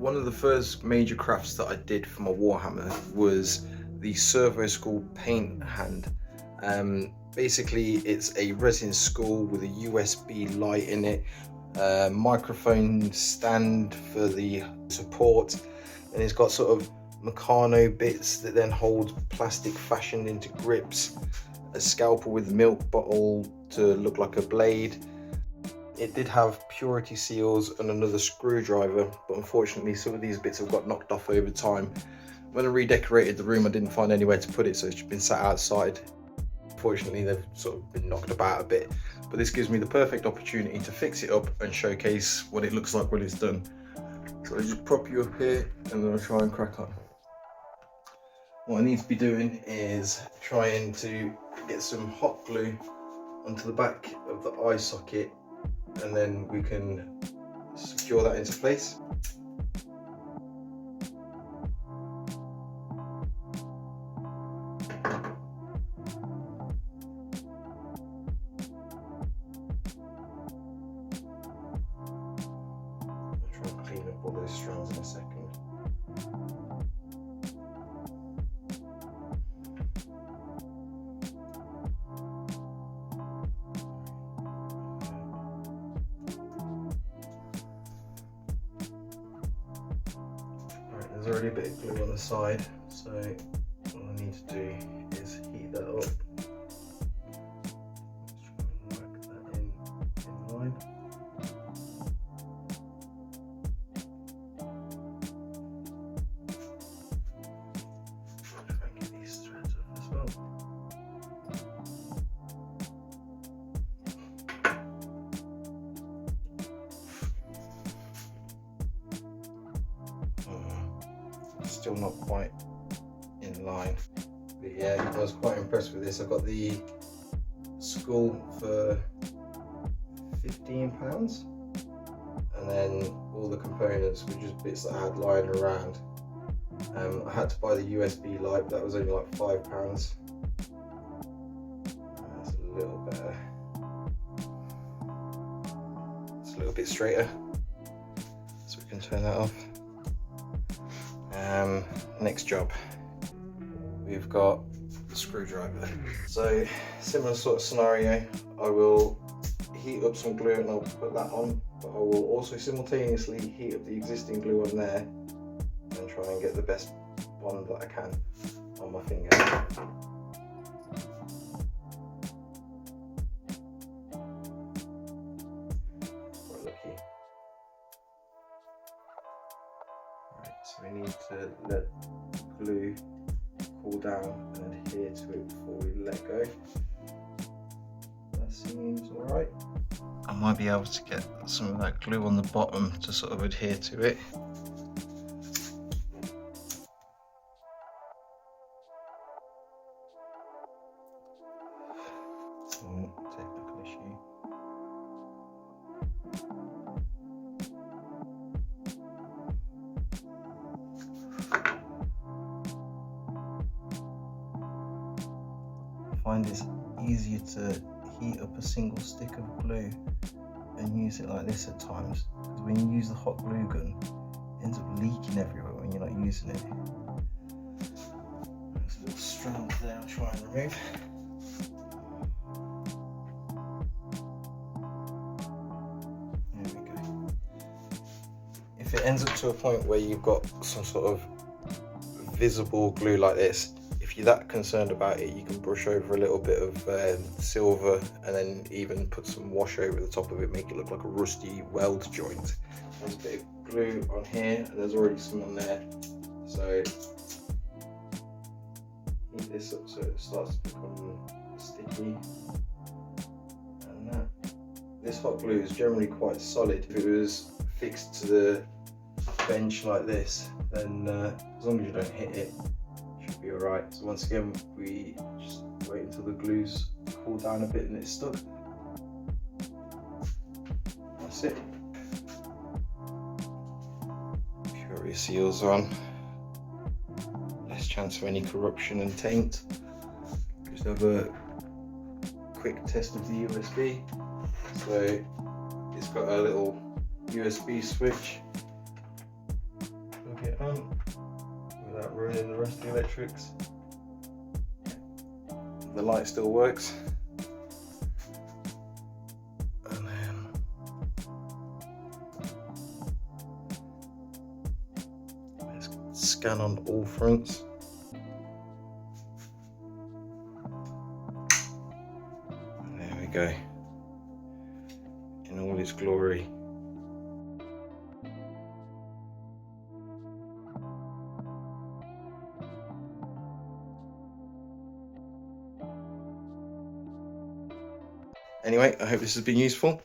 One of the first major crafts that I did for my Warhammer was the Servo Skull paint hand. Basically it's a resin skull with a USB light in it, microphone stand for the support, and it's got sort of Meccano bits that then hold plastic fashioned into grips, a scalpel with a milk bottle to look like a blade. It did have purity seals and another screwdriver, but unfortunately some of these bits have got knocked off over time. When I redecorated the room I didn't find anywhere to put it, so it's just been sat outside. Unfortunately they've sort of been knocked about a bit, but this gives me the perfect opportunity to fix it up and showcase what it looks like when it's done. So I just prop you up here and then I'll try and crack on. What I need to be doing is trying to get some hot glue onto the back of the eye socket, and then we can secure that into place. I'll try and clean up all those strands in a second. There's already a bit of glue on the side, so all I need to do is heat that up. Let's try and whack that in line. Try and get these threads up as well. Still not quite in line, but yeah, I was quite impressed with this. I got the skull for £15, and then all the components were just bits that I had lying around. I had to buy the USB light, but that was only like £5. That's a little better. It's a little bit straighter, so we can turn that off. Next job, we've got the screwdriver. So similar sort of scenario, I will heat up some glue and I'll put that on, but I will also simultaneously heat up the existing glue on there and try and get the best bond that I can on my finger. Quite lucky. So we need to let glue cool down and adhere to it before we let go. That seems alright. I might be able to get some of that glue on the bottom to sort of adhere to it. Technical issue. I find it's easier to heat up a single stick of glue and use it like this at times, because when you use the hot glue gun it ends up leaking everywhere when you're not using it. There's a little strand there I'll try and remove. There we go. If it ends up to a point where you've got some sort of visible glue like this, if you're that concerned about it, you can brush over a little bit of silver and then even put some wash over the top of it, make it look like a rusty weld joint. There's a bit of glue on here and there's already some on there, so heat this up so it starts to become sticky. And that, this hot glue is generally quite solid. If it was fixed to the bench like this, then as long as you don't hit it, be alright. So once again, we just wait until the glue's cooled down a bit and it's stuck. That's it. Purity seals on. Less chance of any corruption and taint. Just have a quick test of the USB. So it's got a little USB switch running the rest of the electrics. The light still works. And then let's scan on all fronts. And there we go. In all its glory. Anyway, I hope this has been useful.